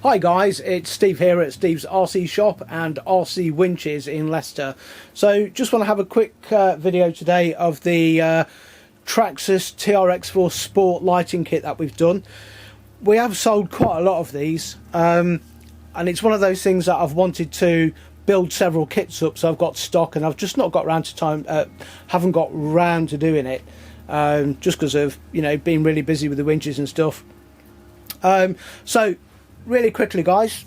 Hi guys, it's Steve here at Steve's RC Shop and RC Winches in Leicester. So just want to have a quick video today of the Traxxas TRX4 Sport lighting kit that we've done. We have sold quite a lot of these and it's one of those things that I've wanted to build several kits up, so I've got stock and I've just not got around to haven't got round to doing it just because of, you know, being really busy with the winches and stuff. So really quickly guys,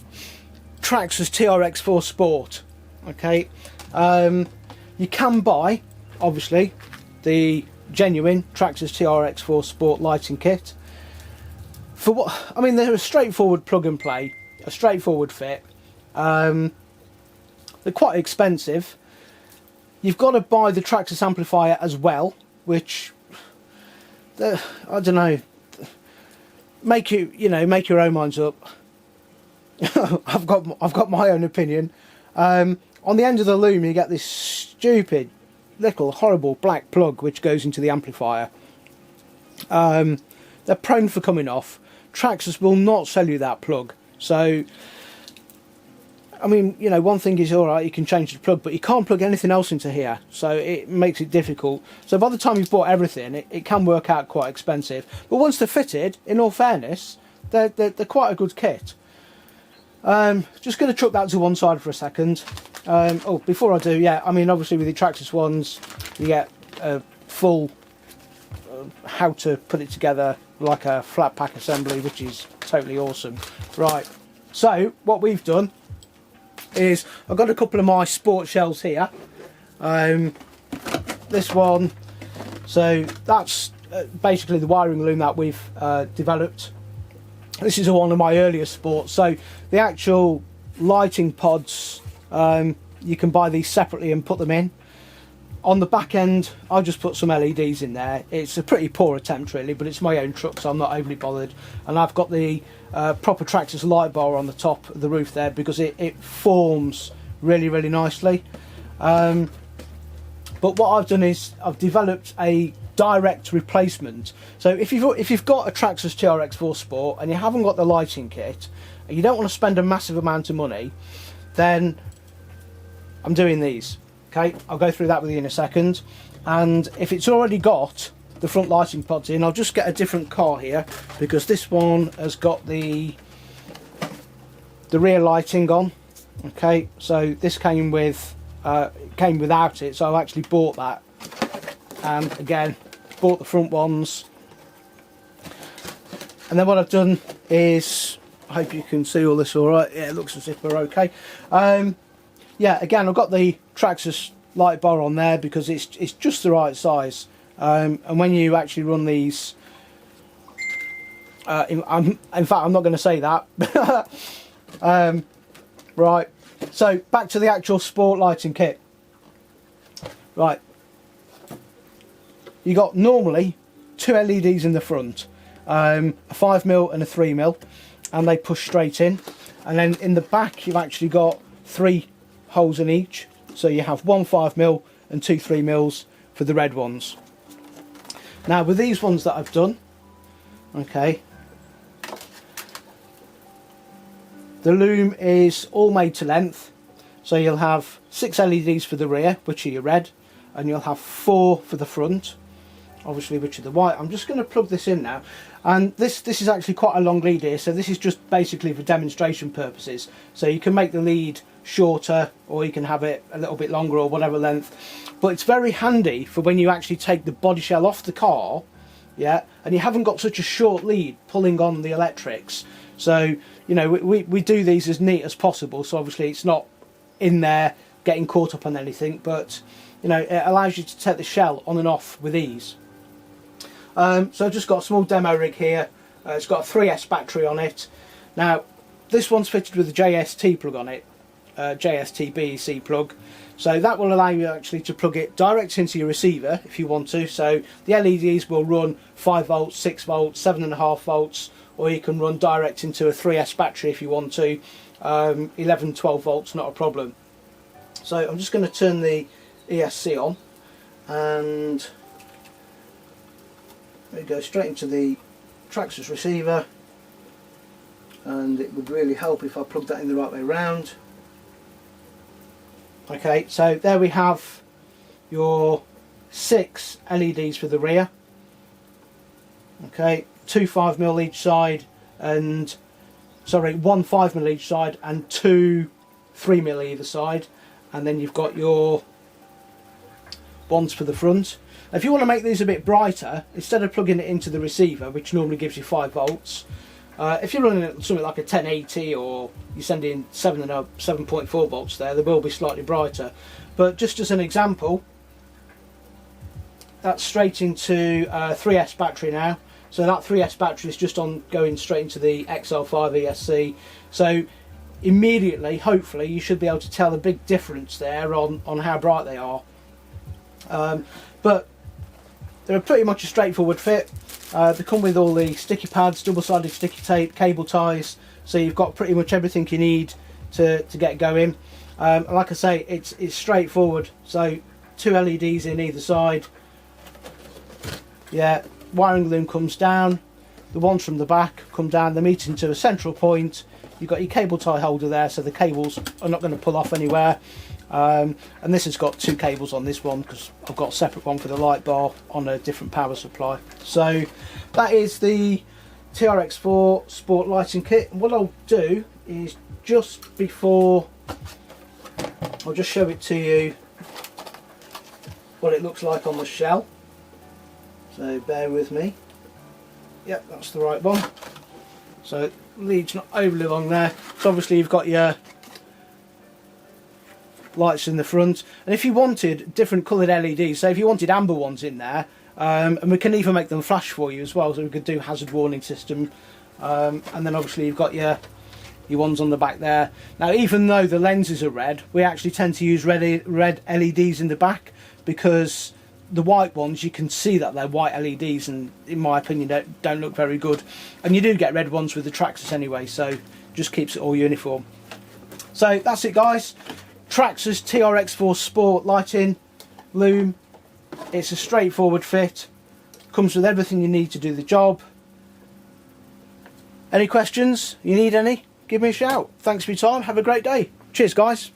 Traxxas TRX4 Sport, okay. You can buy obviously the genuine Traxxas TRX4 Sport lighting kit for what I mean. They're a straightforward plug and play, a straightforward fit. They're quite expensive. You've got to buy the Traxxas amplifier as well, which I don't know, make your own minds up. I've got my own opinion. On the end of the loom you get this stupid little horrible black plug which goes into the amplifier. They're prone for coming off. Traxxas will not sell you that plug. So I mean, you know, one thing is, alright, you can change the plug, but you can't plug anything else into here, so it makes it difficult. So by the time you've bought everything, it can work out quite expensive. But once they're fitted, in all fairness, they're quite a good kit. Just going to chuck that to one side for a second. Oh, before I do, yeah, I mean, obviously with the Traxxas ones, you get a full how to put it together like a flat pack assembly, which is totally awesome. Right, so what we've done is I've got a couple of my sport shells here. This one, so that's basically the wiring loom that we've developed. This is one of my earlier sports. So the actual lighting pods, you can buy these separately and put them in. On the back end I'll just put some LEDs in there. It's a pretty poor attempt really, but it's my own truck, so I'm not overly bothered. And I've got the proper Traxxas light bar on the top of the roof there because it forms really nicely. But what I've done is I've developed a direct replacement. So if you've got a Traxxas TRX4 Sport and you haven't got the lighting kit and you don't want to spend a massive amount of money, then I'm doing these. Okay, I'll go through that with you in a second. And if it's already got the front lighting pods in, I'll just get a different car here because this one has got the rear lighting on. Okay, so this came without it, so I actually bought that, and again bought the front ones. And then what I've done is, I hope you can see all this all right. Yeah, it looks as if we're okay. Yeah, again I've got the Traxxas light bar on there because it's just the right size. And when you actually run these, in fact I'm not going to say that. Right, so back to the actual sport lighting kit. Right, you got normally two LEDs in the front, a 5mm and a 3mm, and they push straight in. And then in the back you've actually got three holes in each, so you have one 5mm and two 3mm for the red ones. Now with these ones that I've done, okay, the loom is all made to length, so you'll have 6 LEDs for the rear, which are your red, and you'll have 4 for the front, obviously, which are the white. I'm just going to plug this in now, and this is actually quite a long lead here, so this is just basically for demonstration purposes. So you can make the lead shorter or you can have it a little bit longer or whatever length, but it's very handy for when you actually take the body shell off the car, yeah, and you haven't got such a short lead pulling on the electrics. So you know, we do these as neat as possible, so obviously it's not in there getting caught up on anything, but you know, it allows you to take the shell on and off with ease. So I've just got a small demo rig here. It's got a 3S battery on it. Now this one's fitted with a JST plug on it, JST BEC plug, so that will allow you actually to plug it direct into your receiver if you want to. So the LEDs will run 5 volts, 6 volts, 7.5 volts, or you can run direct into a 3S battery if you want to. 11, 12 volts, not a problem. So I'm just going to turn the ESC on, and we go straight into the Traxxas receiver, and it would really help if I plug that in the right way round. Okay, so there we have your 6 LEDs for the rear. Okay, 2 5mm each side, and sorry, 1 5mm each side and 2 3mm either side, and then you've got your ones for the front. If you want to make these a bit brighter, instead of plugging it into the receiver, which normally gives you 5 volts, if you're running something like a 1080 or you're sending 7.4 volts there, they will be slightly brighter. But just as an example, that's straight into 3S battery now. So that 3S battery is just on going straight into the XL5 ESC. So immediately, hopefully, you should be able to tell a big difference there on how bright they are. But they're pretty much a straightforward fit. They come with all the sticky pads, double-sided sticky tape, cable ties, so you've got pretty much everything you need to get going. And like I say, it's straightforward. So 2 LEDs in either side. Yeah, wiring loom comes down. The ones from the back come down. They meet into a central point. You've got your cable tie holder there, so the cables are not going to pull off anywhere. And this has got 2 cables on this one because I've got a separate one for the light bar on a different power supply. So that is the TRX4 Sport lighting kit. And what I'll do is, just before, I'll just show it to you what it looks like on the shell. So bear with me. Yep, that's the right one. So lead's not overly long there. So obviously you've got your lights in the front, and if you wanted different coloured LEDs, so if you wanted amber ones in there, and we can even make them flash for you as well, so we could do hazard warning system, and then obviously you've got your ones on the back there. Now, even though the lenses are red, we actually tend to use red LEDs in the back, because the white ones, you can see that they're white LEDs, and in my opinion don't look very good. And you do get red ones with the Traxxas anyway, so just keeps it all uniform. So that's it, guys. Traxxas TRX4 Sport lighting loom. It's a straightforward fit, comes with everything you need to do the job. Any questions? You need any? Give me a shout. Thanks for your time. Have a great day. Cheers, guys.